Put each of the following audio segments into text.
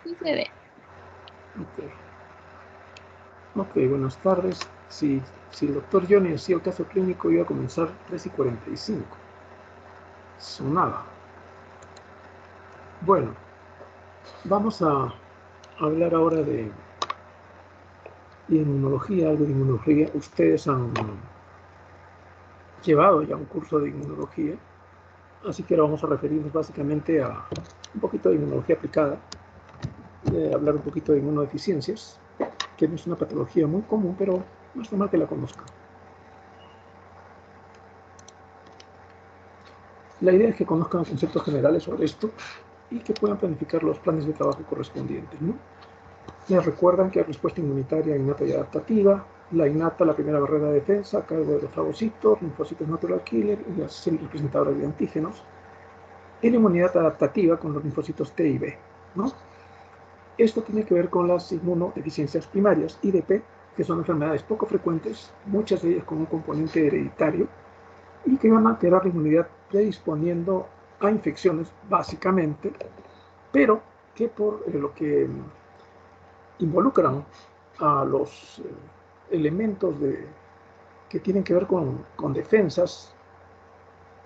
sucede. Ok, buenas tardes. Si el doctor Johnny hacía el caso clínico, iba a comenzar 3:45. Sonaba. Bueno, vamos a hablar ahora de inmunología, algo de inmunología. Ustedes han llevado ya un curso de inmunología, así que ahora vamos a referirnos básicamente a un poquito de inmunología aplicada, hablar un poquito de inmunodeficiencias, que no es una patología muy común, pero no está mal que la conozcan. La idea es que conozcan conceptos generales sobre esto y que puedan planificar los planes de trabajo correspondientes, ¿no? Les recuerdan que hay respuesta inmunitaria innata y adaptativa. La innata, la primera barrera de defensa, a cargo de los fagocitos, linfocitos natural killer y las células presentadoras de antígenos. Y la inmunidad adaptativa con los linfocitos T y B, ¿no? Esto tiene que ver con las inmunodeficiencias primarias, IDP, que son enfermedades poco frecuentes, muchas de ellas con un componente hereditario, y que van a alterar la inmunidad predisponiendo a infecciones básicamente, pero que por lo que involucran a los elementos que tienen que ver con defensas,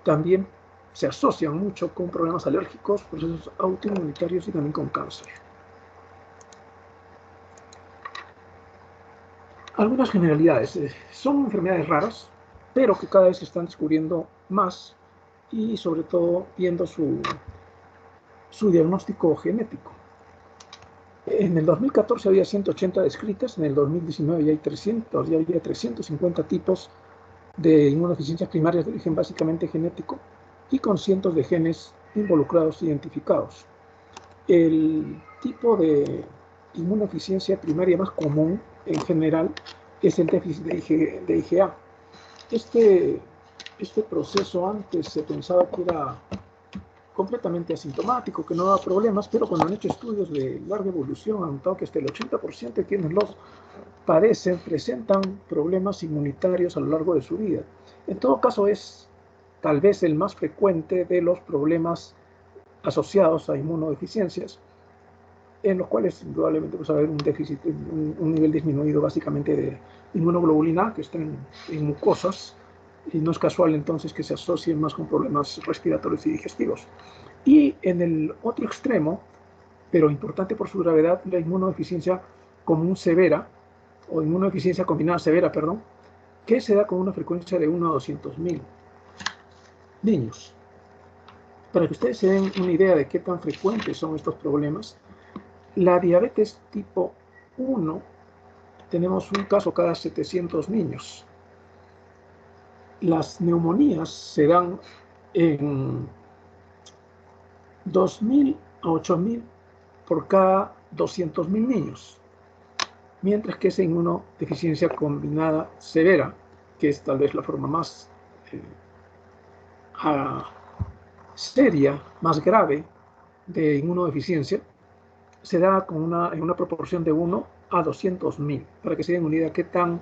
también se asocian mucho con problemas alérgicos, procesos autoinmunitarios y también con cáncer. Algunas generalidades. Son enfermedades raras, pero que cada vez se están descubriendo más y sobre todo viendo su diagnóstico genético. En el 2014 había 180 descritas, en el 2019 ya hay 300, ya había 350 tipos de inmunodeficiencias primarias de origen básicamente genético y con cientos de genes involucrados identificados. El tipo de inmunodeficiencia primaria más común en general es el déficit de IgA. Este proceso antes se pensaba que era completamente asintomático, que no da problemas, pero cuando han hecho estudios de larga evolución han notado que hasta el 80% de quienes los presentan problemas inmunitarios a lo largo de su vida. En todo caso es tal vez el más frecuente de los problemas asociados a inmunodeficiencias, en los cuales indudablemente va a haber un déficit, un nivel disminuido básicamente de inmunoglobulina que está en mucosas, y no es casual entonces que se asocien más con problemas respiratorios y digestivos. Y en el otro extremo, pero importante por su gravedad, la inmunodeficiencia común severa, o inmunodeficiencia combinada severa, perdón, que se da con una frecuencia de 1 a 200.000 niños. Para que ustedes se den una idea de qué tan frecuentes son estos problemas, la diabetes tipo 1, tenemos un caso cada 700 niños. Las neumonías se dan en 2.000 a 8.000 por cada 200.000 niños. Mientras que esa inmunodeficiencia combinada severa, que es tal vez la forma más seria, más grave de inmunodeficiencia, se da en una proporción de 1 a 200.000, para que se den una idea de qué tan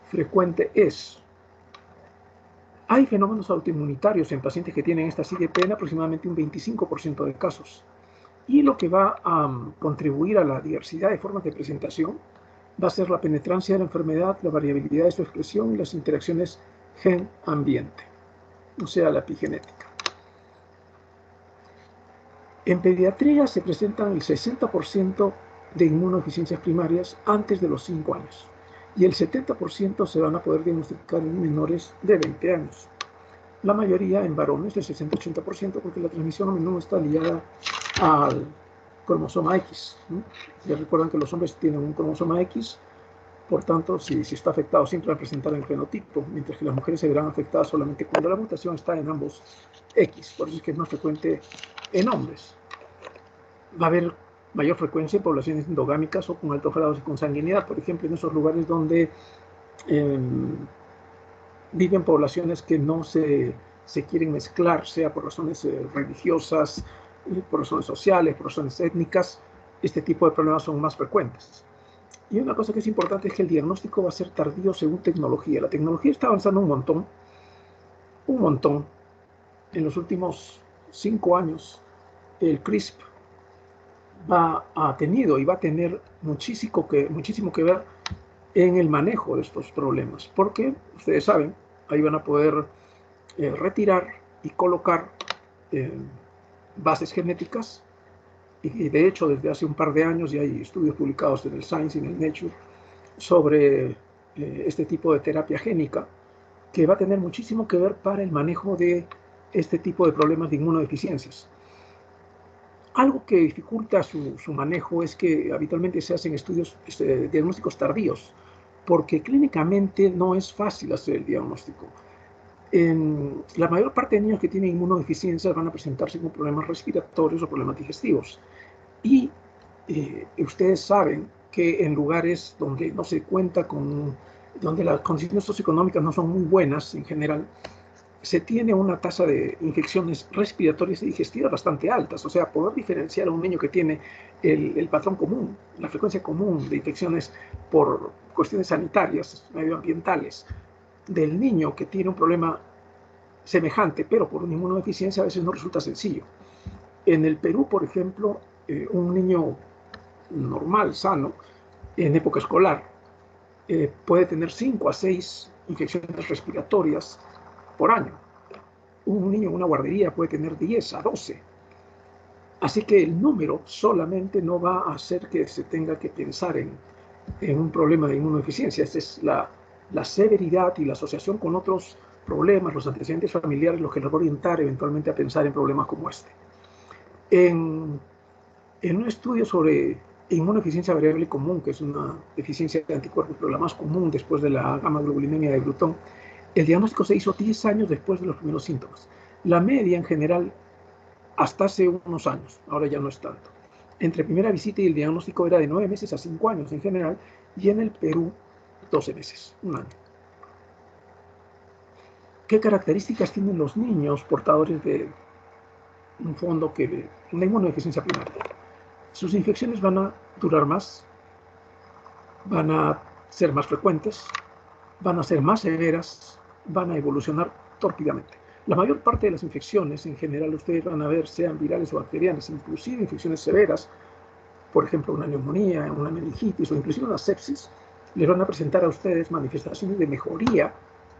frecuente es. Hay fenómenos autoinmunitarios en pacientes que tienen esta IDP en aproximadamente un 25% de casos. Y lo que va a contribuir a la diversidad de formas de presentación va a ser la penetrancia de la enfermedad, la variabilidad de su expresión y las interacciones gen-ambiente, o sea, la epigenética. En pediatría se presentan el 60% de inmunodeficiencias primarias antes de los 5 años y el 70% se van a poder diagnosticar en menores de 20 años. La mayoría en varones, del 60-80%, porque la transmisión a menudo está ligada al cromosoma X, ¿no? Ya recuerdan que los hombres tienen un cromosoma X, por tanto, si está afectado siempre va a presentar el fenotipo, mientras que las mujeres se verán afectadas solamente cuando la mutación está en ambos X, por eso es que es más frecuente en hombres. Va a haber mayor frecuencia en poblaciones endogámicas o con altos grados de consanguinidad, por ejemplo, en esos lugares donde viven poblaciones que no se quieren mezclar, sea por razones religiosas, por razones sociales, por razones étnicas. Este tipo de problemas son más frecuentes. Y una cosa que es importante es que el diagnóstico va a ser tardío según tecnología. La tecnología está avanzando un montón. En los últimos 5 años, el CRISP ha tenido y va a tener muchísimo que ver en el manejo de estos problemas, porque ustedes saben, ahí van a poder retirar y colocar bases genéticas, y de hecho desde hace un par de años ya hay estudios publicados en el Science y en el Nature sobre este tipo de terapia génica, que va a tener muchísimo que ver para el manejo de este tipo de problemas de inmunodeficiencias. Algo que dificulta su manejo es que habitualmente se hacen estudios diagnósticos tardíos, porque clínicamente no es fácil hacer el diagnóstico. La mayor parte de niños que tienen inmunodeficiencias van a presentarse con problemas respiratorios o problemas digestivos. Y ustedes saben que en lugares donde no se cuenta donde las condiciones socioeconómicas no son muy buenas en general, se tiene una tasa de infecciones respiratorias y digestivas bastante altas. O sea, poder diferenciar a un niño que tiene el patrón común, la frecuencia común de infecciones por cuestiones sanitarias, medioambientales, del niño que tiene un problema semejante, pero por una inmunodeficiencia, a veces no resulta sencillo. En el Perú, por ejemplo, un niño normal, sano, en época escolar, puede tener 5 a 6 infecciones respiratorias por año. Un niño en una guardería puede tener 10 a 12. Así que el número solamente no va a hacer que se tenga que pensar en un problema de inmunodeficiencia. Esta es la severidad y la asociación con otros problemas, los antecedentes familiares, los que nos va a orientar eventualmente a pensar en problemas como este. En un estudio sobre inmunodeficiencia variable común, que es una deficiencia de anticuerpos, pero la más común después de la gamma-globulinemia de Bruton, el diagnóstico se hizo 10 años después de los primeros síntomas. La media en general, hasta hace unos años, ahora ya no es tanto. Entre primera visita y el diagnóstico era de 9 meses a 5 años en general, y en el Perú 12 meses, un año. ¿Qué características tienen los niños portadores de un fondo de una inmunodeficiencia primaria? Sus infecciones van a durar más, van a ser más frecuentes, van a ser más severas, van a evolucionar tórpidamente. La mayor parte de las infecciones, en general, ustedes van a ver, sean virales o bacterianas, inclusive infecciones severas, por ejemplo, una neumonía, una meningitis o inclusive una sepsis, les van a presentar a ustedes manifestaciones de mejoría,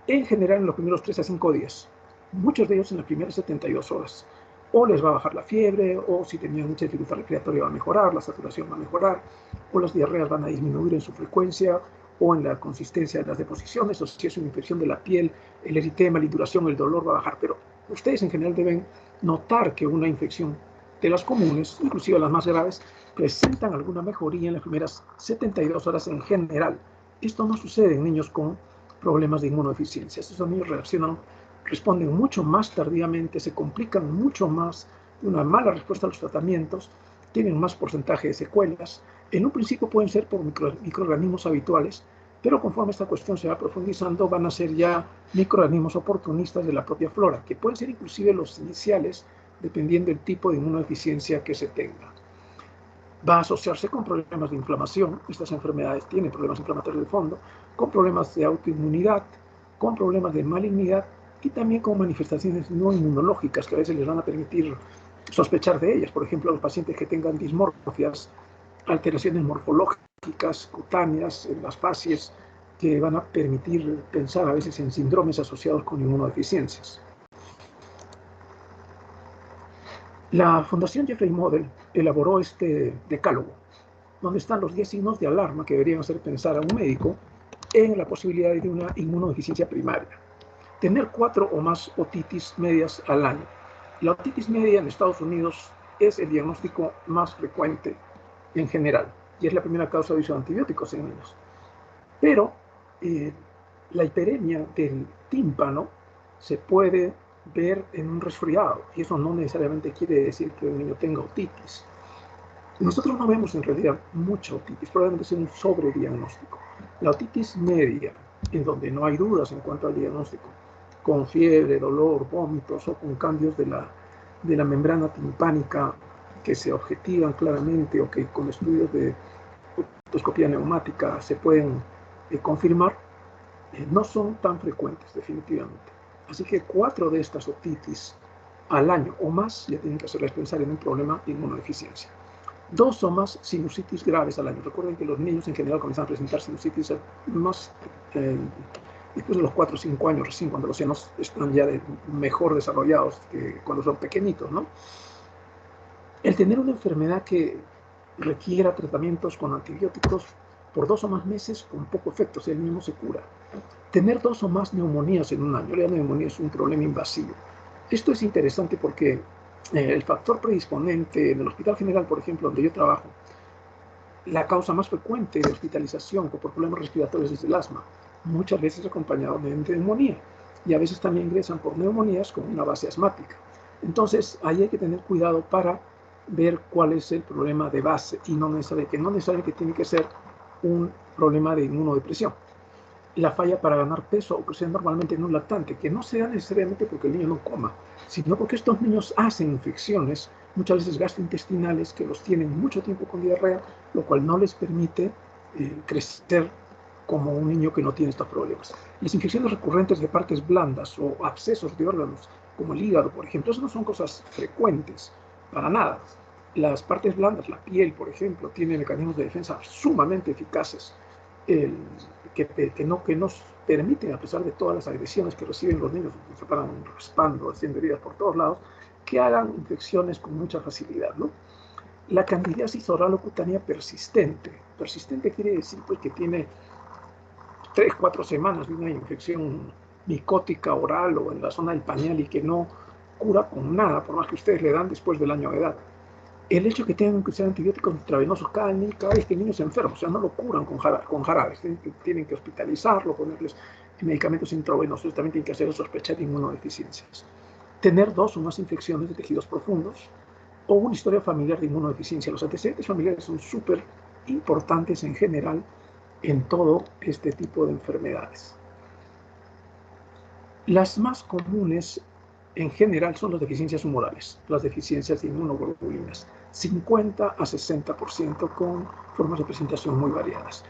en general, en los primeros 3 a 5 días. Muchos de ellos en las primeras 72 horas. O les va a bajar la fiebre, o si tenían mucha dificultad respiratoria va a mejorar, la saturación va a mejorar, o las diarreas van a disminuir en su frecuencia, o en la consistencia de las deposiciones, o si es una infección de la piel, el eritema, la induración, el dolor va a bajar. Pero ustedes en general deben notar que una infección de las comunes, inclusive las más graves, presentan alguna mejoría en las primeras 72 horas en general. Esto no sucede en niños con problemas de inmunodeficiencia. Estos niños responden mucho más tardíamente, se complican mucho más, una mala respuesta a los tratamientos, tienen más porcentaje de secuelas. En un principio pueden ser por microorganismos habituales, pero conforme esta cuestión se va profundizando, van a ser ya microorganismos oportunistas de la propia flora, que pueden ser inclusive los iniciales, dependiendo del tipo de inmunodeficiencia que se tenga. Va a asociarse con problemas de inflamación, estas enfermedades tienen problemas inflamatorios de fondo, con problemas de autoinmunidad, con problemas de malignidad y también con manifestaciones no inmunológicas que a veces les van a permitir sospechar de ellas. Por ejemplo, los pacientes que tengan dismorfias, alteraciones morfológicas, cutáneas, en las facies, que van a permitir pensar a veces en síndromes asociados con inmunodeficiencias. La Fundación Jeffrey Model elaboró este decálogo, donde están los 10 signos de alarma que deberían hacer pensar a un médico en la posibilidad de una inmunodeficiencia primaria. Tener 4 o más otitis medias al año. La otitis media en Estados Unidos es el diagnóstico más frecuente en general y es la primera causa de uso de antibióticos en niños. Pero la hiperemia del tímpano se puede ver en un resfriado y eso no necesariamente quiere decir que el niño tenga otitis. Nosotros no vemos en realidad mucha otitis, probablemente es un sobrediagnóstico. La otitis media, en donde no hay dudas en cuanto al diagnóstico, con fiebre, dolor, vómitos o con cambios de la membrana timpánica que se objetivan claramente o que con estudios de otoscopía neumática se pueden confirmar, no son tan frecuentes definitivamente. Así que 4 de estas otitis al año o más ya tienen que hacerles pensar en un problema de inmunodeficiencia. 2 o más sinusitis graves al año. Recuerden que los niños en general comienzan a presentar sinusitis más después de los 4 o 5 años recién, cuando los senos están ya mejor desarrollados que cuando son pequeñitos, ¿no? El tener una enfermedad que requiera tratamientos con antibióticos por 2 o más meses con poco efecto, o sea, el niño no se cura. Tener 2 o más neumonías en un año. La neumonía es un problema invasivo. Esto es interesante porque el factor predisponente en el Hospital General, por ejemplo, donde yo trabajo, la causa más frecuente de hospitalización por problemas respiratorios es el asma, muchas veces acompañado de neumonía, y a veces también ingresan por neumonías con una base asmática. Entonces, ahí hay que tener cuidado para ver cuál es el problema de base, y no necesariamente tiene que ser un problema de inmunodepresión. La falla para ganar peso ocurre normalmente en un lactante, que no se da necesariamente porque el niño no coma, sino porque estos niños hacen infecciones, muchas veces gastrointestinales, que los tienen mucho tiempo con diarrea, lo cual no les permite crecer como un niño que no tiene estos problemas. Las infecciones recurrentes de partes blandas o abscesos de órganos, como el hígado, por ejemplo, eso no son cosas frecuentes, para nada. Las partes blandas, la piel, por ejemplo, tiene mecanismos de defensa sumamente eficaces, que nos permiten, a pesar de todas las agresiones que reciben los niños, que se paran raspando, haciendo heridas por todos lados, que hagan infecciones con mucha facilidad, ¿no? La candidiasis oral o cutánea persistente. Persistente quiere decir pues, que tiene 3 o 4 semanas de una infección micótica oral o en la zona del pañal y que no cura con nada, por más que ustedes le dan después del año de edad. El hecho de que tengan que usar antibióticos intravenosos cada vez que el niño se enferma, o sea, no lo curan con jarabes, tienen que hospitalizarlo, ponerles medicamentos intravenosos, también tienen que hacer sospechar inmunodeficiencias. Tener 2 o más infecciones de tejidos profundos o una historia familiar de inmunodeficiencia. Los antecedentes familiares son súper importantes en general en todo este tipo de enfermedades. Las más comunes en general son las deficiencias humorales, las deficiencias de inmunoglobulinas, 50 a 60% con formas de presentación muy variadas.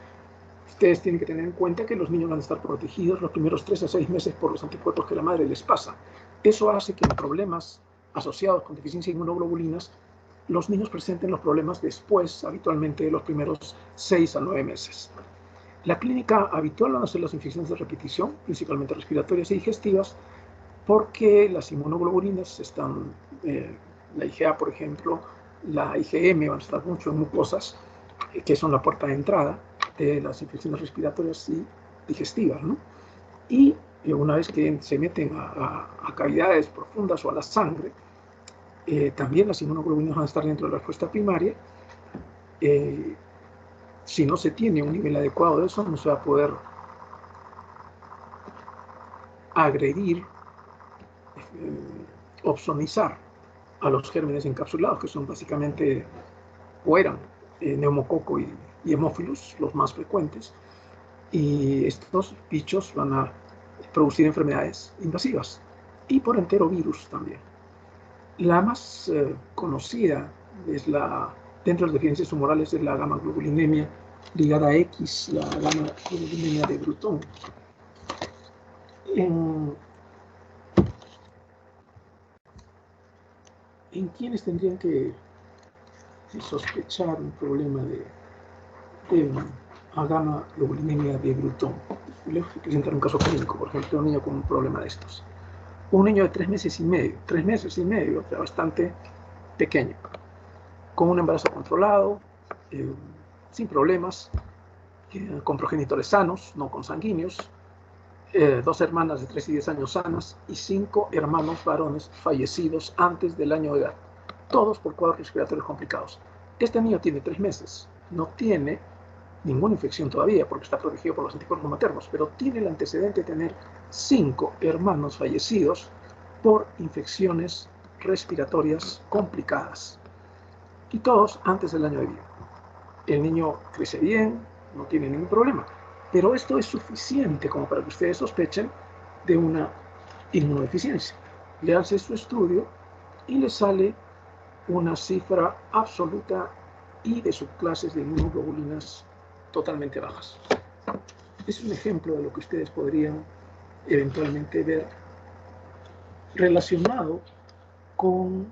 Ustedes tienen que tener en cuenta que los niños van a estar protegidos los primeros 3 a 6 meses por los anticuerpos que la madre les pasa. Eso hace que en problemas asociados con deficiencia de inmunoglobulinas, los niños presenten los problemas después, habitualmente, de los primeros 6 a 9 meses. La clínica habitual van a ser las infecciones de repetición, principalmente respiratorias y digestivas, porque las inmunoglobulinas están, la IgA, por ejemplo, la IgM van a estar mucho en mucosas, que son la puerta de entrada de las infecciones respiratorias y digestivas, ¿no? Y una vez que se meten a cavidades profundas o a la sangre, también las inmunoglobulinas van a estar dentro de la respuesta primaria. Si no se tiene un nivel adecuado de eso, no se va a poder agredir, opsonizar a los gérmenes encapsulados, que son básicamente, o eran, neumococo y hemófilos, los más frecuentes, y estos bichos van a producir enfermedades invasivas, y por enterovirus también. La más conocida es dentro de las deficiencias humorales, es la gamma-globulinemia ligada a X, la gamma-globulinemia de Bruton. ¿En quiénes tendrían que sospechar un problema de gamma-globulinemia de Bruton? Les voy a presentar un caso clínico, por ejemplo, un niño con un problema de estos. Un niño de 3 meses y medio, o sea, bastante pequeño, con un embarazo controlado, sin problemas, con progenitores sanos, no consanguíneos, 2 hermanas de 3 y 10 años sanas y 5 hermanos varones fallecidos antes del año de edad, todos por cuadros respiratorios complicados. Este niño tiene 3 meses, no tiene ninguna infección todavía porque está protegido por los anticuerpos maternos, pero tiene el antecedente de tener 5 hermanos fallecidos por infecciones respiratorias complicadas, y todos antes del año de vida. El niño crece bien, no tiene ningún problema, pero esto es suficiente como para que ustedes sospechen de una inmunodeficiencia. Le hace su estudio y le sale una cifra absoluta y de subclases de inmunoglobulinas totalmente bajas. Es un ejemplo de lo que ustedes podrían eventualmente ver relacionado con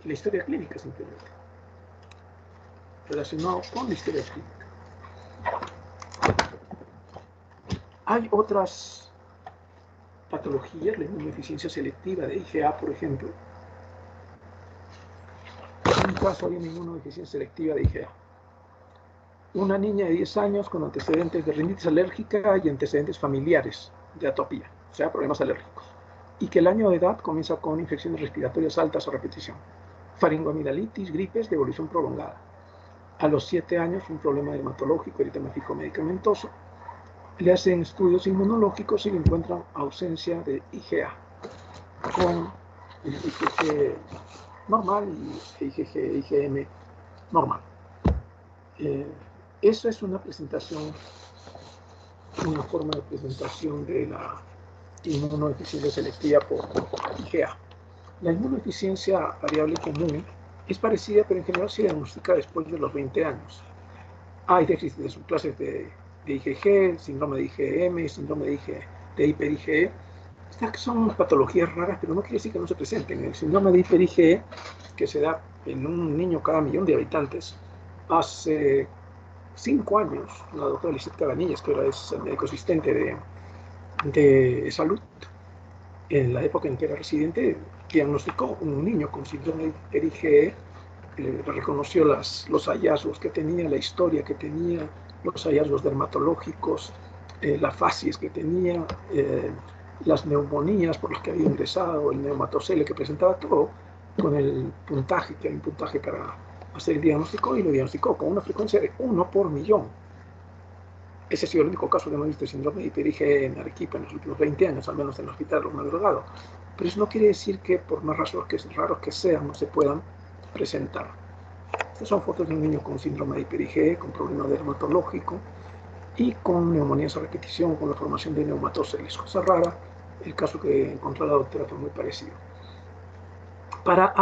la historia clínica simplemente. relacionado con la historia clínica. Hay otras patologías, la inmunodeficiencia selectiva de IgA, por ejemplo. En un caso hay una inmunodeficiencia selectiva de IgA. Una niña de 10 años con antecedentes de rinitis alérgica y antecedentes familiares de atopía, o sea, problemas alérgicos, y que el año de edad comienza con infecciones respiratorias altas a repetición, faringoamigdalitis, gripes de evolución prolongada. A los 7 años un problema dermatológico, eritemático medicamentoso. Le hacen estudios inmunológicos y le encuentran ausencia de IgA con IgG normal y IgM normal. Eso es una presentación, una forma de presentación de la inmunodeficiencia selectiva por IgA. La inmunodeficiencia variable común es parecida, pero en general se diagnostica después de los 20 años. Hay déficit de subclases de IgG, síndrome de IgM, síndrome de hiper-IgE. Estas son patologías raras, pero no quiere decir que no se presenten. El síndrome de hiper-IgE, que se da en un niño cada 1.000.000 de habitantes, hace 5 años, la doctora Lisette Cabanillas, que ahora es el médico asistente de salud, en la época en que era residente, diagnosticó un niño con síndrome de IgE, reconoció los hallazgos que tenía, la historia que tenía, los hallazgos dermatológicos, la facies que tenía, las neumonías por las que había ingresado, el neumatocele que presentaba, todo con el puntaje, que hay un puntaje para hacer el diagnóstico, y lo diagnosticó con una frecuencia de 1 por 1.000.000. Ese ha sido el único caso que hemos visto de síndrome de hiper-IgE en Arequipa en los últimos 20 años, al menos en el hospital Ronald Delgado. Pero eso no quiere decir que, por más raros que sean, no se puedan presentar. Estas son fotos de un niño con síndrome de hiper-IgE, con problema dermatológico y con neumonías a repetición, con la formación de neumatoceles. Cosa rara, el caso que encontró la doctora fue muy parecido. Para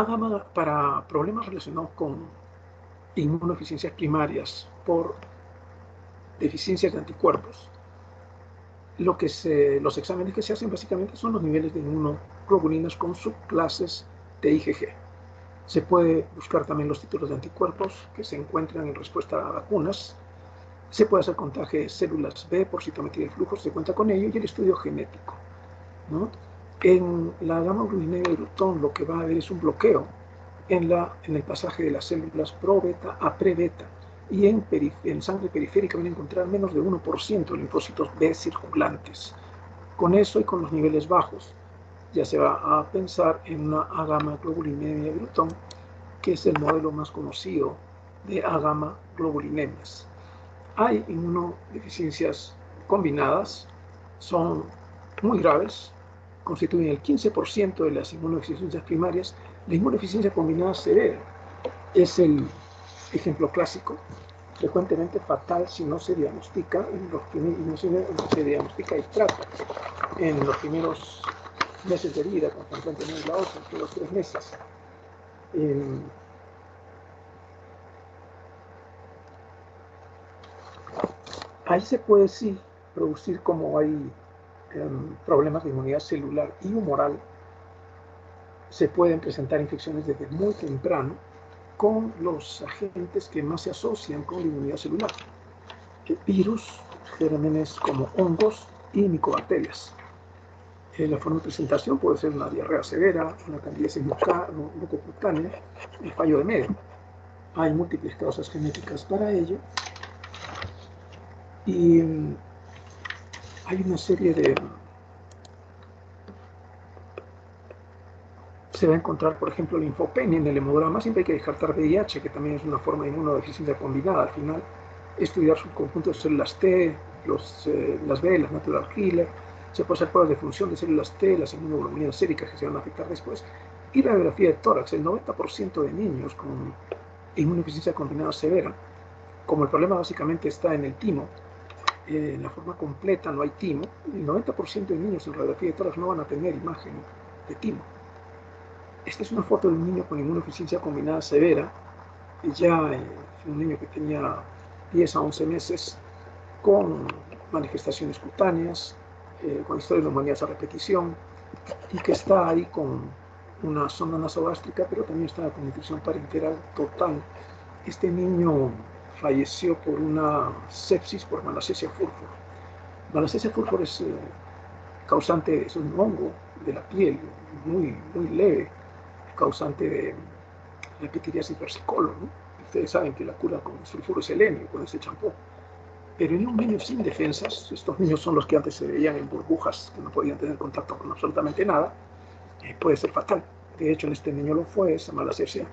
problemas relacionados con inmunodeficiencias primarias por deficiencias de anticuerpos, los exámenes que se hacen básicamente son los niveles de inmunoglobulinas con subclases de IgG. Se puede buscar también los títulos de anticuerpos que se encuentran en respuesta a vacunas. Se puede hacer contaje de células B por citometría de flujo, se cuenta con ello, y el estudio genético, ¿no? En la gamma-glucinemia de Bruton lo que va a haber es un bloqueo en el pasaje de las células pro-beta a pre-beta, y en sangre periférica van a encontrar menos de 1% de linfocitos B circulantes. Con eso y con los niveles bajos, ya se va a pensar en una agamma-globulinemia de Bruton, que es el modelo más conocido de agamma-globulинemias. Hay inmunodeficiencias combinadas, son muy graves, constituyen el 15% de las inmunodeficiencias primarias. La inmunodeficiencia combinada severa es el ejemplo clásico, frecuentemente fatal si no se diagnostica y trata en los primeros meses de vida, con frecuente la otra, entre los 3 meses. Ahí se puede sí producir, como hay problemas de inmunidad celular y humoral, se pueden presentar infecciones desde muy temprano con los agentes que más se asocian con la inmunidad celular: virus, gérmenes como hongos y micobacterias. La forma de presentación puede ser una diarrea severa, una candidiasis mucocutánea, el fallo de medio. Hay múltiples causas genéticas para ello, y hay una serie de... Se va a encontrar, por ejemplo, linfopenia en el hemograma. Siempre hay que descartar VIH, que también es una forma de inmunodeficiencia combinada. Al final, estudiar su conjunto de células T, las B, las natural killer. Se puede hacer pruebas de función de células T, las inmunoglobulinas séricas que se van a afectar después. Y la radiografía de tórax. El 90% de niños con inmunodeficiencia combinada severa, como el problema básicamente está en el timo, en la forma completa no hay timo, el 90% de niños en radiografía de tórax no van a tener imagen de timo. Esta es una foto de un niño con inmunodeficiencia combinada severa, ya un niño que tenía 10 a 11 meses, con manifestaciones cutáneas, con historia de neumonías a repetición, y que está ahí con una sonda nasogástrica, pero también está con nutrición parenteral total Este niño falleció por una sepsis por Malassezia furfur. Malassezia furfur es causante, es un hongo de la piel muy leve, causante de la pitiriasis versicolor, ¿no? Ustedes saben que la cura con sulfuro es selenio, con ese champú. Pero en un niño sin defensas, estos niños son los que antes se veían en burbujas, que no podían tener contacto con absolutamente nada, puede ser fatal. De hecho, en este niño lo fue, esa Malassezia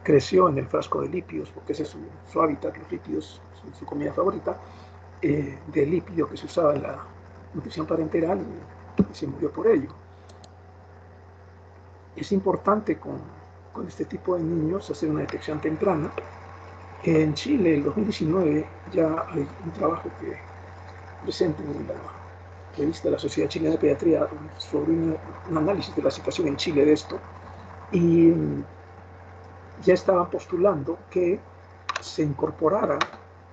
creció en el frasco de lípidos, porque ese es su hábitat, los lípidos, su comida favorita, de lípido que se usaba en la nutrición parenteral y se murió por ello. Es importante con este tipo de niños hacer una detección temprana. En Chile, en 2019, ya hay un trabajo que presenta en la revista de la Sociedad Chilena de Pediatría sobre un análisis de la situación en Chile de esto, y ya estaban postulando que se incorporara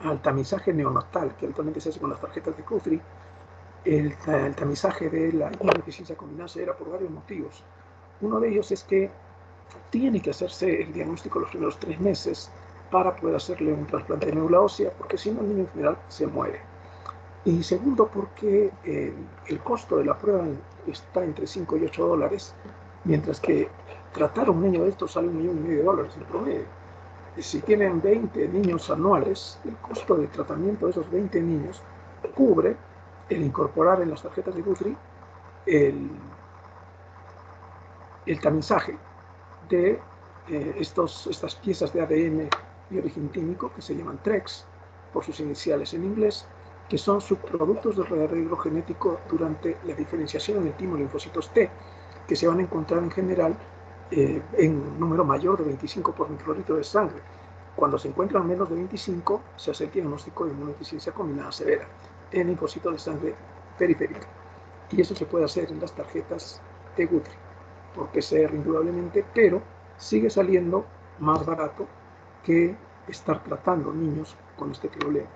al tamizaje neonatal, que actualmente se hace con las tarjetas de Guthrie. El tamizaje de la inmunodeficiencia combinada era por varios motivos. Uno de ellos es que tiene que hacerse el diagnóstico los primeros 3 meses para poder hacerle un trasplante de médula ósea, porque si no el niño en general se muere. Y segundo, porque el costo de la prueba está entre 5 y 8 dólares, mientras que tratar a un niño de estos sale $1,5 millones en promedio. Y si tienen 20 niños anuales, el costo de tratamiento de esos 20 niños cubre el incorporar en las tarjetas de Guthrie el tamizaje de estas piezas de ADN de origen químico que se llaman TREX, por sus iniciales en inglés, que son subproductos del rearreglo genético durante la diferenciación en el timo de linfocitos T, que se van a encontrar en general en un número mayor de 25 por microlitro de sangre. Cuando se encuentran menos de 25, se hace el diagnóstico de inmunodeficiencia combinada severa en linfocitos de sangre periférica. Y eso se puede hacer en las tarjetas de Guthrie por PCR indudablemente, pero sigue saliendo más barato que estar tratando niños con este problema.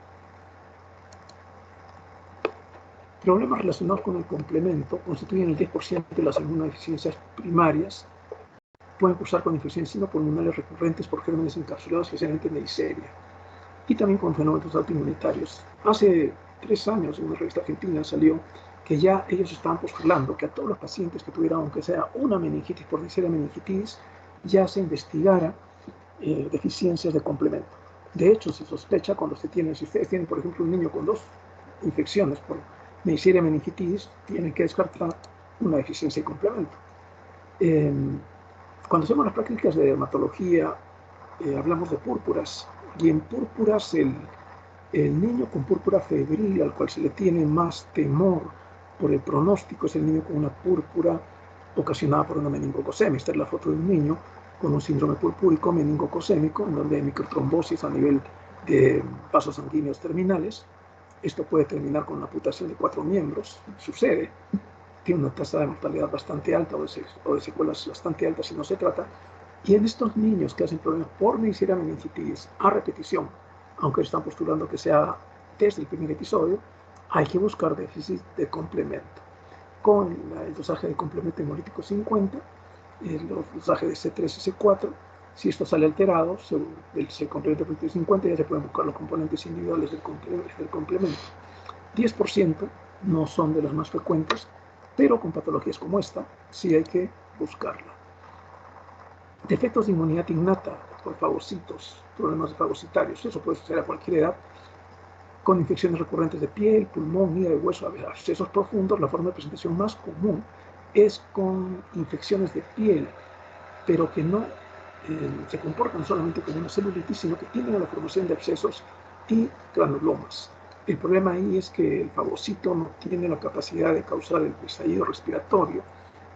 Problemas relacionados con el complemento constituyen el 10% de las inmunodeficiencias primarias. Pueden cursar con infecciones pulmonares recurrentes por gérmenes encapsulados, especialmente Neisseria, y también con fenómenos autoinmunitarios. Hace 3 años en una revista argentina salió que ya ellos estaban postulando que a todos los pacientes que tuvieran, aunque sea una meningitis por Neisseria meningitis, ya se investigara deficiencias de complemento. De hecho, se sospecha cuando si ustedes tienen, por ejemplo, un niño con 2 infecciones por Neisseria meningitis, tienen que descartar una deficiencia de complemento. Cuando hacemos las prácticas de dermatología, hablamos de púrpuras, y en púrpuras el niño con púrpura febril, al cual se le tiene más temor por el pronóstico, es el niño con una púrpura ocasionada por una meningocosemia. Esta es la foto de un niño con un síndrome purpúrico meningocosémico, en donde hay microtrombosis a nivel de vasos sanguíneos terminales. Esto puede terminar con una amputación de 4 miembros, sucede. Tiene una tasa de mortalidad bastante alta o de secuelas bastante altas si no se trata. Y en estos niños que hacen problemas por Neisseria meningitis a repetición, aunque están postulando que sea desde el primer episodio, hay que buscar déficit de complemento. Con el dosaje de complemento hemolítico 50, el dosaje de C3 y C4, si esto sale alterado, el complemento hemolítico 50 ya se pueden buscar los componentes individuales del complemento. 10% no son de las más frecuentes, pero con patologías como esta sí hay que buscarla. Defectos de inmunidad innata por fagocitos, problemas fagocitarios, eso puede suceder a cualquier edad, con infecciones recurrentes de piel, pulmón, hígado y hueso, abscesos profundos. La forma de presentación más común es con infecciones de piel, pero que no se comportan solamente como una celulitis, sino que tienen la formación de abscesos y granulomas. El problema ahí es que el fagocito no tiene la capacidad de causar el estallido respiratorio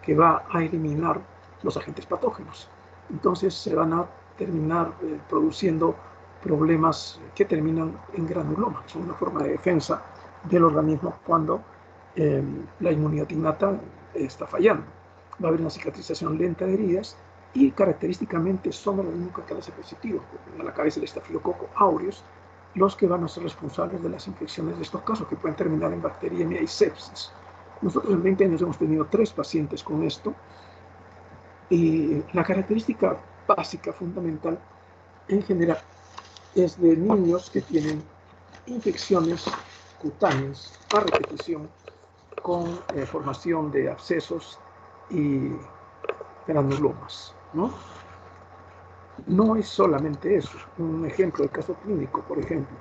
que va a eliminar los agentes patógenos. Entonces se van a terminar produciendo problemas que terminan en granuloma. Son una forma de defensa del organismo cuando la inmunidad innata está fallando. Va a haber una cicatrización lenta de heridas y característicamente son los mismos que los positivos, a la cabeza del estafilococo aureus, los que van a ser responsables de las infecciones de estos casos, que pueden terminar en bacteriemia y sepsis. Nosotros en 20 años hemos tenido 3 pacientes con esto, y la característica básica, fundamental, en general, es de niños que tienen infecciones cutáneas a repetición con formación de abscesos y granulomas, ¿no? No es solamente eso. Un ejemplo de caso clínico, por ejemplo,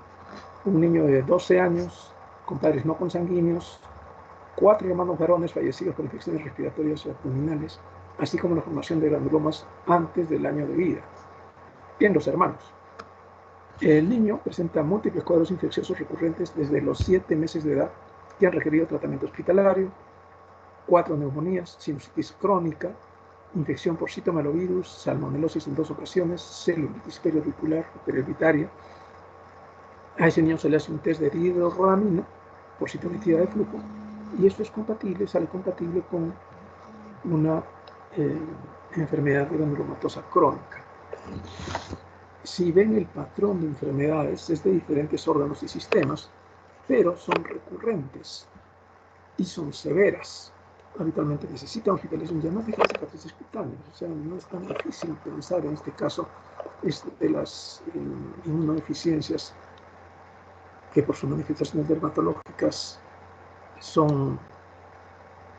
un niño de 12 años con padres no consanguíneos, 4 hermanos varones fallecidos por infecciones respiratorias o abdominales, así como la formación de granulomas antes del año de vida. Bien, los hermanos. El niño presenta múltiples cuadros infecciosos recurrentes desde los 7 meses de edad que han requerido tratamiento hospitalario, 4 neumonías, sinusitis crónica, infección por citomegalovirus, salmonelosis en 2 ocasiones, celulitis periauricular o periorbitaria. A ese niño se le hace un test de dihidrorodamina por citometría de flujo y esto es compatible, sale compatible con una enfermedad granulomatosa crónica. Si ven el patrón de enfermedades es de diferentes órganos y sistemas, pero son recurrentes y son severas. Habitualmente necesitan hospitalización diagnóstica de cicatrices cutáneas, o sea, no es tan difícil pensar en este caso de las inmunodeficiencias que por sus manifestaciones dermatológicas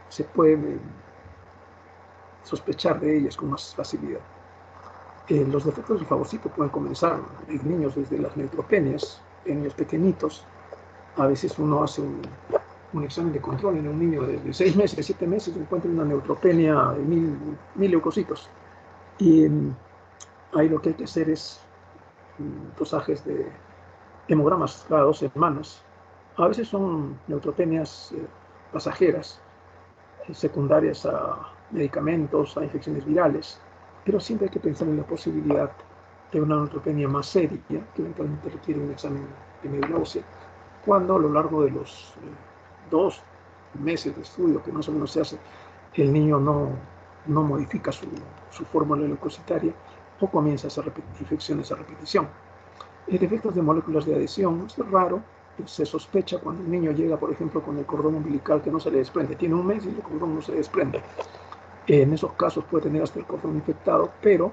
se puede sospechar de ellas con más facilidad. Los defectos del fagocito pueden comenzar en niños desde las neutropenias, en niños pequeñitos. A veces uno hace un examen de control en un niño de 6 meses, 7 meses, encuentra una neutropenia de 1000 leucocitos. Y ahí lo que hay que hacer es dosajes de hemogramas cada 2 semanas. A veces son neutropenias pasajeras, secundarias a medicamentos, a infecciones virales, pero siempre hay que pensar en la posibilidad de una neutropenia más seria, que eventualmente requiere un examen de médula ósea, cuando a lo largo de los 2 meses de estudio que más o menos se hace, el niño no modifica su fórmula leucocitaria o comienza a hacer infecciones a repetición. Defectos de moléculas de adhesión, esto es raro, se sospecha cuando un niño llega, por ejemplo, con el cordón umbilical que no se le desprende, tiene 1 mes y el cordón no se desprende. En esos casos puede tener hasta el cordón infectado, pero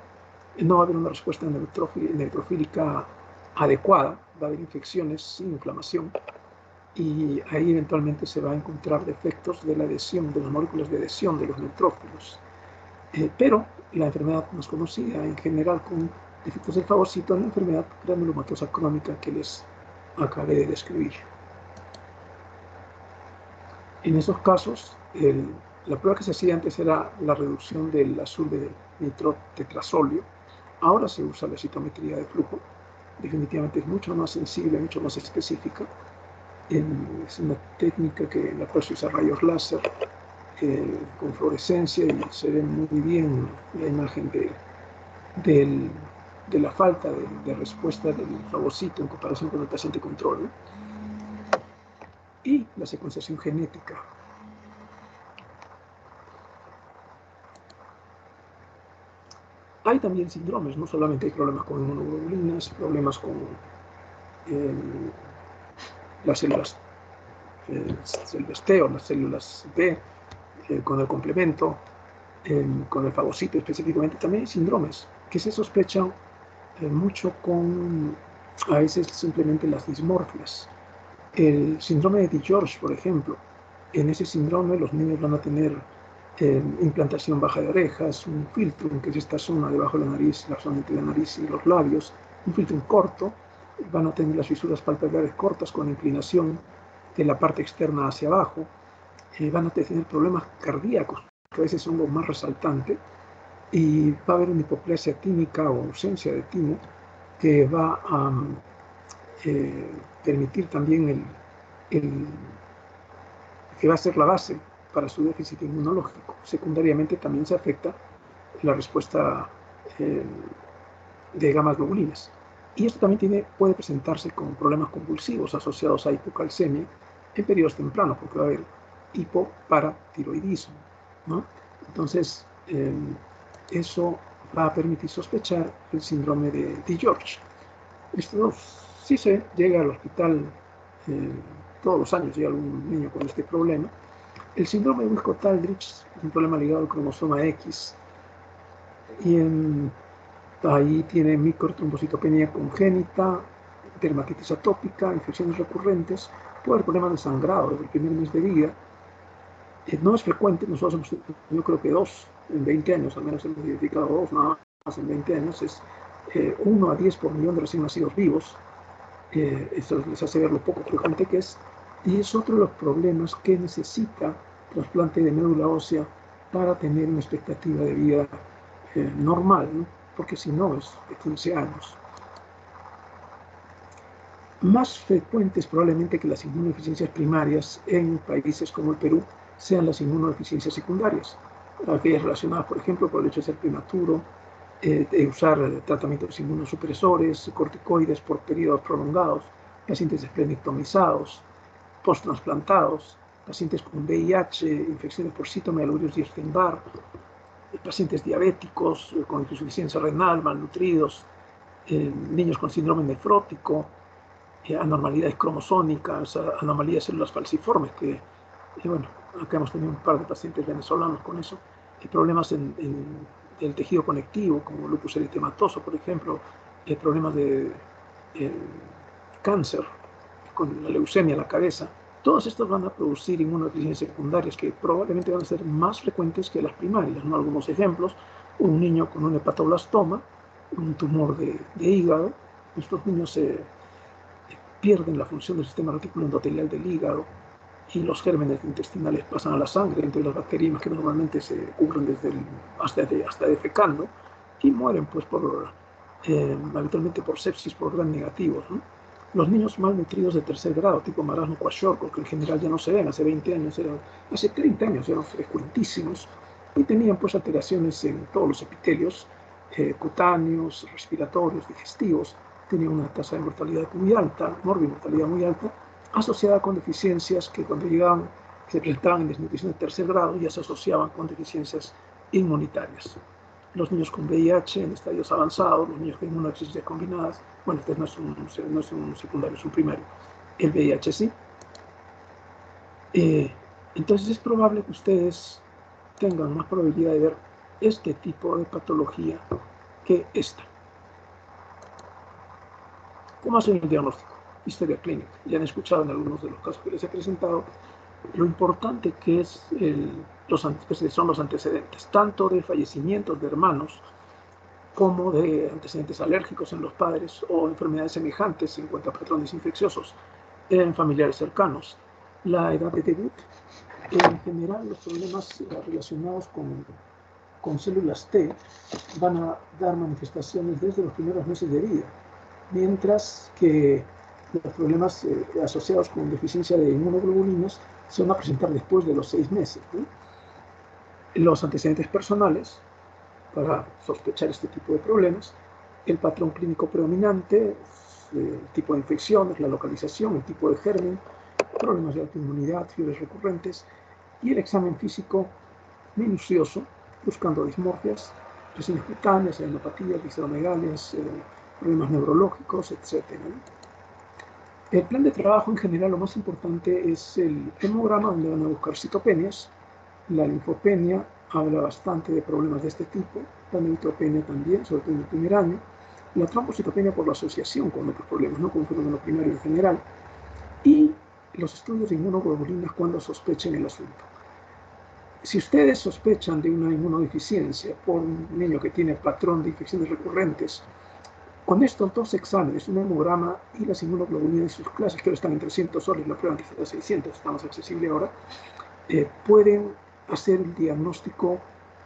no va a haber una respuesta neutrofílica adecuada, va a haber infecciones sin inflamación y ahí eventualmente se va a encontrar defectos de la adhesión, de las moléculas de adhesión de los neutrófilos. Pero la enfermedad más conocida en general con defectos del fagocito es la enfermedad granulomatosa crónica que les acabé de describir. En esos casos, la prueba que se hacía antes era la reducción del azul de nitrotetrazolio. Ahora se usa la citometría de flujo. Definitivamente es mucho más sensible, mucho más específica. Es una técnica en la cual se usa rayos láser con fluorescencia y se ve muy bien la imagen de la falta de respuesta del fagocito en comparación con el paciente control, ¿no? Y la secuenciación genética. Hay también síndromes, no solamente hay problemas con inmunoglobulinas, problemas con las células T o las células B, con el complemento, con el fagocito específicamente. También hay síndromes que se sospechan mucho con, a veces, simplemente las dismorfias. El síndrome de DiGeorge, por ejemplo, en ese síndrome los niños van a tener implantación baja de orejas, un filtro que es esta zona debajo de la nariz, la zona entre la nariz y los labios, un filtro corto, van a tener las fisuras palpebrares cortas con inclinación de la parte externa hacia abajo, van a tener problemas cardíacos, que a veces son lo más resaltante, y va a haber una hipoplasia tímica o ausencia de timo que va a permitir también que va a ser la base para su déficit inmunológico. Secundariamente también se afecta la respuesta de gamas globulinas. Y esto también puede presentarse con problemas convulsivos asociados a hipocalcemia en periodos tempranos, porque va a haber hipoparatiroidismo, ¿no? Entonces, eso va a permitir sospechar el síndrome de DiGeorge. Esto sí se llega al hospital todos los años, llega algún niño con este problema. El síndrome de Wiskott-Aldrich es un problema ligado al cromosoma X y Ahí tiene microtrombocitopenia congénita, dermatitis atópica, infecciones recurrentes, puede haber problemas de sangrado desde el primer mes de vida. No es frecuente, nosotros hemos tenido, yo creo que 2 en 20 años, al menos hemos identificado 2 nada más en 20 años, es 1 a 10 por millón de recién nacidos vivos. Eso les hace ver lo poco frecuente que es, y es otro de los problemas que necesita trasplante de médula ósea para tener una expectativa de vida normal, ¿no? Porque si no es de 15 años. Más frecuentes probablemente que las inmunodeficiencias primarias en países como el Perú sean las inmunodeficiencias secundarias, aquellas relacionadas, por ejemplo, por el hecho de ser prematuro, de usar tratamientos inmunosupresores, corticoides por periodos prolongados, pacientes esplenectomizados, post-transplantados, pacientes con VIH, infecciones por citomegalovirus y Epstein-Barr, pacientes diabéticos con insuficiencia renal, malnutridos, niños con síndrome nefrótico, anormalidades cromosómicas, anomalías de células falciformes, que, bueno, acá hemos tenido un par de pacientes venezolanos con eso, problemas del tejido conectivo, como lupus eritematoso, por ejemplo, problemas de cáncer, con la leucemia en la cabeza. Todos estos van a producir inmunodeficiencias secundarias que probablemente van a ser más frecuentes que las primarias, ¿no? Algunos ejemplos: un niño con un hepatoblastoma, un tumor de hígado. Estos niños pierden la función del sistema retículo endotelial del hígado y los gérmenes intestinales pasan a la sangre, entre las bacterias que normalmente se cubren desde hasta defecando, y mueren pues habitualmente por sepsis por gram negativos, ¿no? Los niños malnutridos de tercer grado, tipo marasmo Kwashiorkor, que en general ya no se ven, hace 20 años, hace 30 años eran frecuentísimos, y tenían pues alteraciones en todos los epitelios, cutáneos, respiratorios, digestivos. Tenían una tasa de mortalidad muy alta, morbimortalidad muy alta, asociada con deficiencias que cuando llegaban, se presentaban en desnutrición de tercer grado, ya se asociaban con deficiencias inmunitarias. Los niños con VIH en estadios avanzados, los niños con inmunodeficiencias combinadas, bueno, este no es un secundario, es un primario, el VIH sí. Entonces es probable que ustedes tengan más probabilidad de ver este tipo de patología que esta. ¿Cómo hacen el diagnóstico? Historia clínica. Ya han escuchado en algunos de los casos que les he presentado lo importante que son los antecedentes, tanto de fallecimientos de hermanos como de antecedentes alérgicos en los padres o enfermedades semejantes en cuanto a patrones infecciosos en familiares cercanos. La edad de debut, en general los problemas relacionados con células T van a dar manifestaciones desde los primeros meses de vida, mientras que los problemas asociados con deficiencia de inmunoglobulinas se van a presentar después de los 6 meses, ¿no? Los antecedentes personales para sospechar este tipo de problemas, el patrón clínico predominante, el tipo de infecciones, la localización, el tipo de germen, problemas de autoinmunidad, fiebres recurrentes, y el examen físico minucioso, buscando dismorfias, lesiones cutáneas, adenopatías, visceromegalias, problemas neurológicos, etc. El plan de trabajo en general, lo más importante es el hemograma, donde van a buscar citopenias. La linfopenia habla bastante de problemas de este tipo, la neutropenia también, sobre todo en el primer año, la trombocitopenia por la asociación con otros problemas, no con un fenómeno primario en general, y los estudios de inmunoglobulinas cuando sospechen el asunto. Si ustedes sospechan de una inmunodeficiencia por un niño que tiene patrón de infecciones recurrentes, con estos 2 exámenes, un hemograma y las inmunoglobulinas y sus clases, que ahora están en 300 soles, la prueba antes era 600, está más accesible ahora, pueden hacer el diagnóstico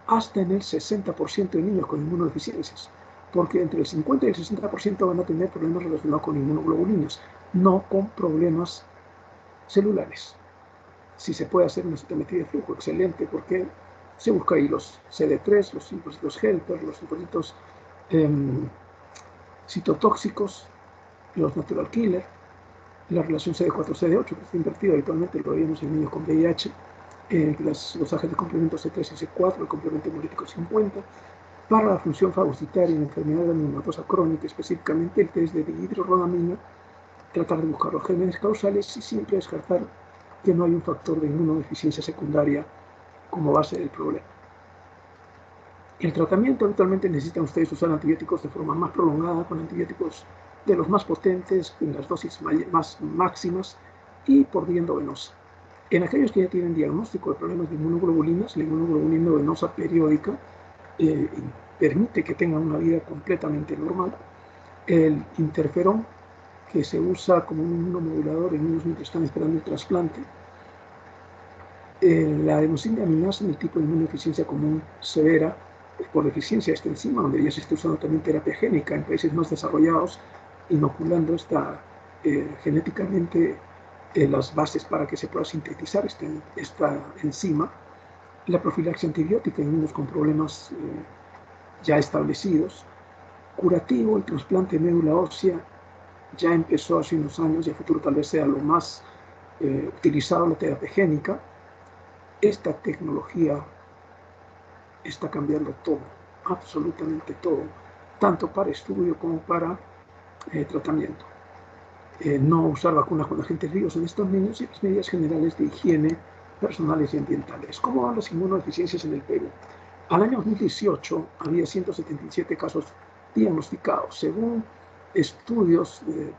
hasta en el 60% de niños con inmunodeficiencias, porque entre el 50 y el 60% van a tener problemas relacionados con inmunoglobulinas, no con problemas celulares. Si se puede hacer una citometría de flujo, excelente, porque se busca ahí los CD3, los linfocitos helper, los linfocitos citotóxicos, los natural killer, la relación CD4-CD8, que está invertida habitualmente, lo veíamos en niños con VIH, los agentes complementos C3 y C4, el complemento hemolítico 50, para la función fagocitaria en enfermedad granulomatosas crónica, específicamente el test de dihidrorodamina, tratar de buscar los gérmenes causales y siempre descartar que no hay un factor de inmunodeficiencia secundaria como base del problema. El tratamiento habitualmente necesitan ustedes usar antibióticos de forma más prolongada, con antibióticos de los más potentes, en las dosis más máximas y por vía endovenosa. En aquellos que ya tienen diagnóstico de problemas de inmunoglobulinas, la inmunoglobulina endovenosa periódica permite que tengan una vida completamente normal. El interferón, que se usa como un inmunomodulador en niños mientras están esperando el trasplante. La adenosina-aminasa en el tipo de inmunodeficiencia común severa, por deficiencia de esta enzima, donde ya se está usando también terapia génica en países más desarrollados, inoculando genéticamente las bases para que se pueda sintetizar esta enzima. La profilaxia antibiótica en niños con problemas ya establecidos. Curativo, el trasplante de médula ósea ya empezó hace unos años y a futuro tal vez sea lo más utilizado, la terapia génica. Esta tecnología está cambiando todo, absolutamente todo, tanto para estudio como para tratamiento. No usar vacunas con agentes vivos en estos niños y las medidas generales de higiene personales y ambientales. ¿Cómo van las inmunodeficiencias en el Perú? Al año 2018 había 177 casos diagnosticados. Según estudios de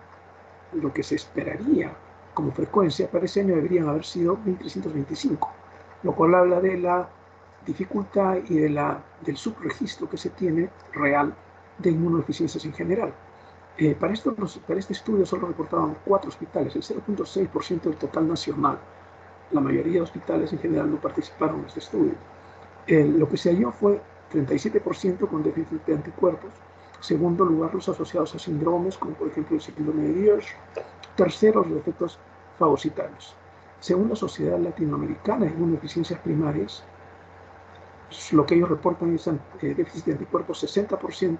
lo que se esperaría como frecuencia, para ese año deberían haber sido 1.325, lo cual habla de la dificultad y del subregistro que se tiene real de inmunodeficiencias en general. Para este estudio solo reportaban 4 hospitales, el 0.6% del total nacional. La mayoría de hospitales en general no participaron en este estudio. Lo que se halló fue 37% con déficit de anticuerpos. Segundo lugar, los asociados a síndromes, como por ejemplo el síndrome de Dios. Tercero, los defectos fagocitarios. Según la Sociedad Latinoamericana de Inmunodeficiencias Primarias, lo que ellos reportan es déficit de anticuerpos 60%,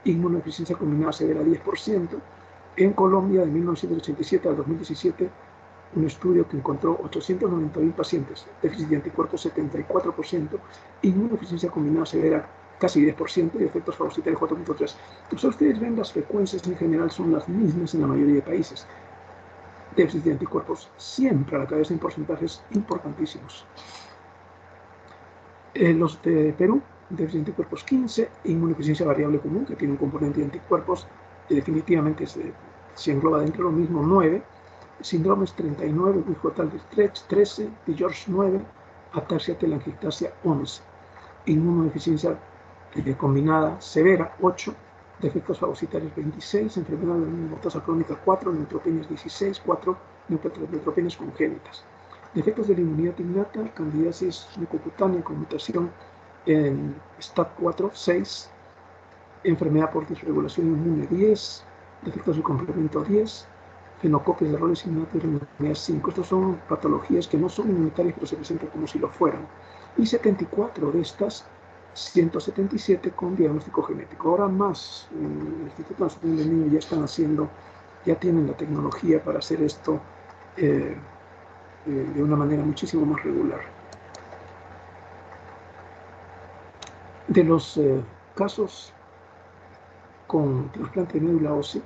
inmunodeficiencia combinada severa 10%. En Colombia, de 1987 al 2017, un estudio que encontró 891 pacientes, déficit de anticuerpos 74%, inmunodeficiencia combinada severa casi 10% y efectos fagocitarios 4.3%. Entonces ustedes ven, las frecuencias en general son las mismas en la mayoría de países. Déficit de anticuerpos siempre a la cabeza en porcentajes importantísimos. Los de Perú, déficit de anticuerpos 15, inmunodeficiencia variable común, que tiene un componente de anticuerpos, definitivamente se engloba dentro de lo mismo, 9, síndromes 39, Witt-Hotal de 13, de George 9, ataxia telangiectasia 11, inmunodeficiencia combinada severa 8, defectos fagocitarios 26, enfermedad de neumatosa crónica 4, neutropenias 16, 4 neutropenias congénitas. Defectos de la inmunidad innata, candidiasis mucocutánea con mutación en STAT4, 6, enfermedad por disregulación inmune 10, defectos del complemento 10, fenocopias de roles innatos y inmunidad 5. Estas son patologías que no son inmunitarias, pero se presentan como si lo fueran. Y 74 de estas, 177 con diagnóstico genético. Ahora más, en el Instituto Nacional del Niño ya tienen la tecnología para hacer esto de una manera muchísimo más regular. De los casos con trasplante de médula ósea,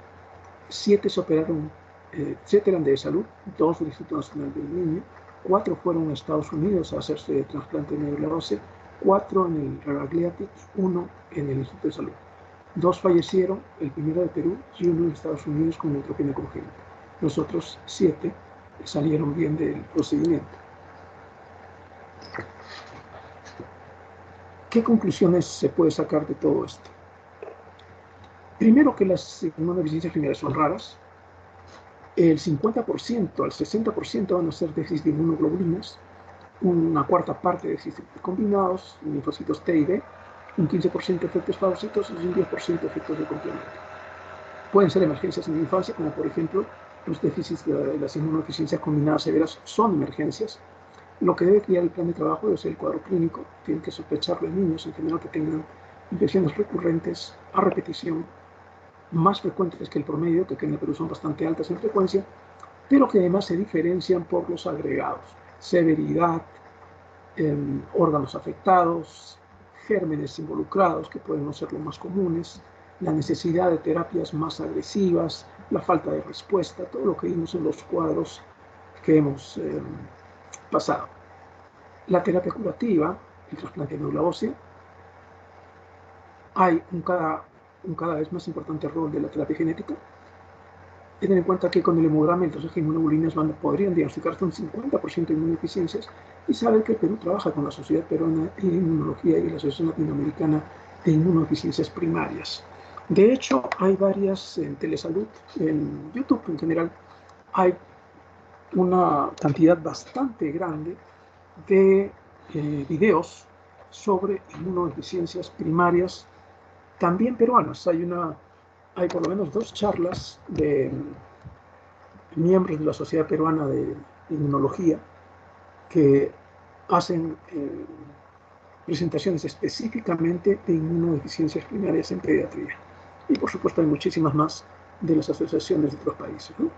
7 se operaron, 7 eran de salud, 2 del Instituto Nacional del Niño, 4 fueron a Estados Unidos a hacerse trasplante de médula ósea, 4 en el Rebagliati y 1 en el Instituto de Salud. 2 fallecieron, el primero de Perú y 1 en Estados Unidos con neutropenia congénita. Los otros 7 salieron bien del procedimiento. ¿Qué conclusiones se puede sacar de todo esto? Primero, que las inmunodeficiencias primeras son raras. El 50% al 60% van a ser déficit de inmunoglobulinas, una cuarta parte de déficit combinados, linfocitos T y B, un 15% efectos fagocíticos y un 10% efectos de complemento. Pueden ser emergencias en la infancia, como por ejemplo los déficits de las inmunodeficiencias combinadas severas son emergencias. Lo que debe guiar el plan de trabajo debe ser el cuadro clínico. Tienen que sospechar de niños en general que tengan infecciones recurrentes a repetición, más frecuentes que el promedio, que en el Perú son bastante altas en frecuencia, pero que además se diferencian por los agregados: severidad, órganos afectados, gérmenes involucrados, que pueden no ser los más comunes, la necesidad de terapias más agresivas, la falta de respuesta, todo lo que vimos en los cuadros que hemos pasado. La terapia curativa, el trasplante de médula ósea, hay un cada vez más importante rol de la terapia genética. Ten en cuenta que con el hemograma y el trazaje de inmunoglobulinas podrían diagnosticarse un 50% de inmunodeficiencias, y saben que el Perú trabaja con la Sociedad Peruana de Inmunología y la Asociación Latinoamericana de Inmunodeficiencias Primarias. De hecho, hay varias en Telesalud, en YouTube en general, hay una cantidad bastante grande de videos sobre inmunodeficiencias primarias, también peruanas. Hay por lo menos 2 charlas de miembros de la Sociedad Peruana de Inmunología que hacen presentaciones específicamente de inmunodeficiencias primarias en pediatría. Y por supuesto hay muchísimas más de las asociaciones de otros países, ¿no?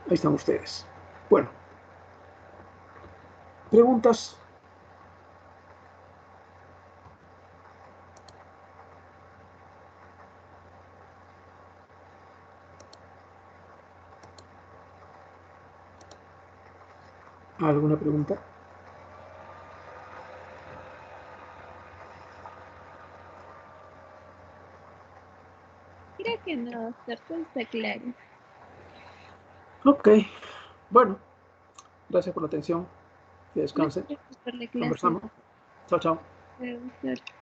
Ahí están ustedes. Bueno, preguntas. ¿Alguna pregunta? Creo que no, doctor, todo está claro. Ok, bueno, gracias por la atención. Que descansen. Muchas gracias por la clase, Conversamos. Chao, chao. doctor.